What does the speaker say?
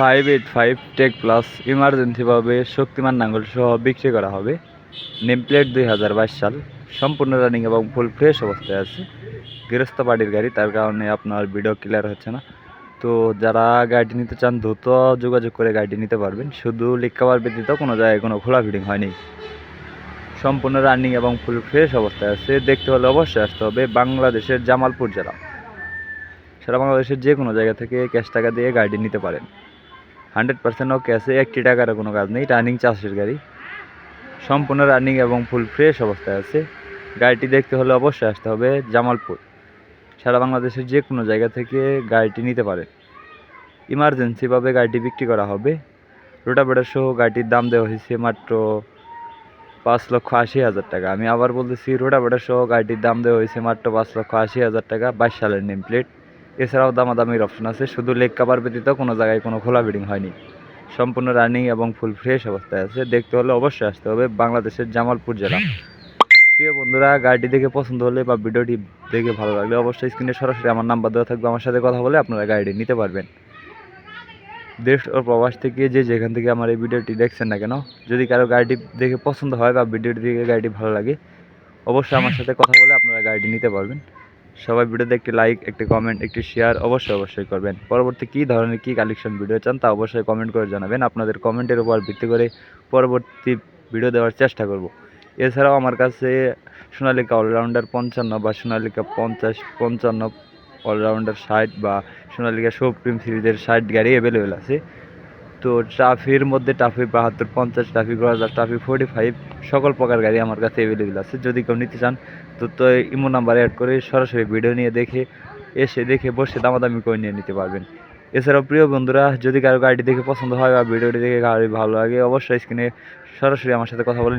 585 take plus ইমার্জেন্সিভাবে শক্তিমান নাঙ্গল সহ বিক্রি করা হবে। নেম প্লেট 2022 সাল, সম্পূর্ণ রানিং এবং ফুল ফ্রেশ অবস্থায় আছে। গৃহস্থ বাড়ির গাড়ি, তার কারণে আপনার ভিডিও ক্লিয়ার হচ্ছে না। তো যারা গাড়িটি নিতে চান দ্রুত যোগাযোগ করে গাড়িটি নিতে পারবেন। শুধু লিক কভার ব্যতীত কোনো জায়গায় কোনো খোলা ফিটিং হয়নি। সম্পূর্ণ রানিং এবং ফুল ফ্রেশ অবস্থায় আছে। দেখতে হলে অবশ্যই আসতে হবে বাংলাদেশের জামালপুর জেলা। সারা বাংলাদেশের যে কোনো জায়গা থেকে ক্যাশ টাকা দিয়ে গাড়িটি নিতে পারেন। 100% ওকে আছে, 1 টাকার কোনো কাজ নেই। রানিং চাষের গাড়ি, সম্পূর্ণ রানিং এবং ফুল ফ্রেশ অবস্থায় আছে। গাড়িটি দেখতে হলে অবশ্যই আসতে হবে জামালপুর। সারা বাংলাদেশের যে কোনো জায়গা থেকে গাড়িটি নিতে পারেন। ইমার্জেন্সিভাবে গাড়িটি বিক্রি করা হবে। রোটাভেটর সহ গাড়িটির দাম দেওয়া হয়েছে মাত্র 5,80,000 টাকা। আমি আবার বলতেছি, রোটাভেটর সহ গাড়িটির দাম দেওয়া হয়েছে মাত্র 5,80,000 টাকা। 22 সালের নেম প্লেট। এছাড়াও দামাদামির অপশন আছে। শুধু লেগ কাভার ব্যতীত কোনো জায়গায় কোনো খোলা ফিটিং হয়নি। সম্পূর্ণ রানিং এবং ফুল ফ্রেশ অবস্থায় আছে। দেখতে হলে অবশ্যই আসতে হবে বাংলাদেশের জামালপুর জেলা। প্রিয় বন্ধুরা, গাড়িটি দেখে পছন্দ হলে বা ভিডিওটি দেখে ভালো লাগলে অবশ্যই স্ক্রিনে সরাসরি আমার নাম্বার দেওয়া থাকবে। আমার সাথে কথা বলে আপনারা গাড়িটি নিতে পারবেন। দেশ ও প্রবাস থেকে যেখান থেকে আমার এই ভিডিওটি দেখছেন না কেন, যদি কারো গাড়িটি দেখে পছন্দ হয় বা ভিডিওটি দেখে গাড়িটি ভালো লাগে, অবশ্যই আমার সাথে কথা বলে আপনারা গাড়িটি নিতে পারবেন। সবাই ভিডিওতে একটি লাইক, একটি কমেন্ট, একটি শেয়ার অবশ্যই করবেন। পরবর্তী কী ধরনের কী কালেকশন ভিডিও চান তা অবশ্যই কমেন্ট করে জানাবেন। আপনাদের কমেন্টের উপর ভিত্তি করে পরবর্তী ভিডিও দেওয়ার চেষ্টা করব। এছাড়াও আমার কাছে সোনালিকা অলরাউন্ডার 55 বা সোনালিকা 50-55, অলরাউন্ডার 60 বা সোনালিকা সুপ্রিম সিরিজের 60 গাড়ি অ্যাভেলেবেল আছে। তো ট্রাফির মধ্যে ট্রাফি 72, 50, ট্রাফি ক্রজার, ট্রাফি 45 সকল প্রকার গাড়ি আমার কাছে অ্যাভেলেবেল আছে। যদি কেউ নিতে চান তো ইমো নাম্বার অ্যাড করে সরাসরি ভিডিও নিয়ে দেখে বসে দামাদামি করে নিয়ে নিতে পারবেন। এছাড়াও প্রিয় বন্ধুরা, যদি কারো গাড়িটি দেখে পছন্দ হয় বা ভিডিওটি দেখে গাড়ি ভালো লাগে, অবশ্যই স্ক্রিনে সরাসরি আমার সাথে কথা বলে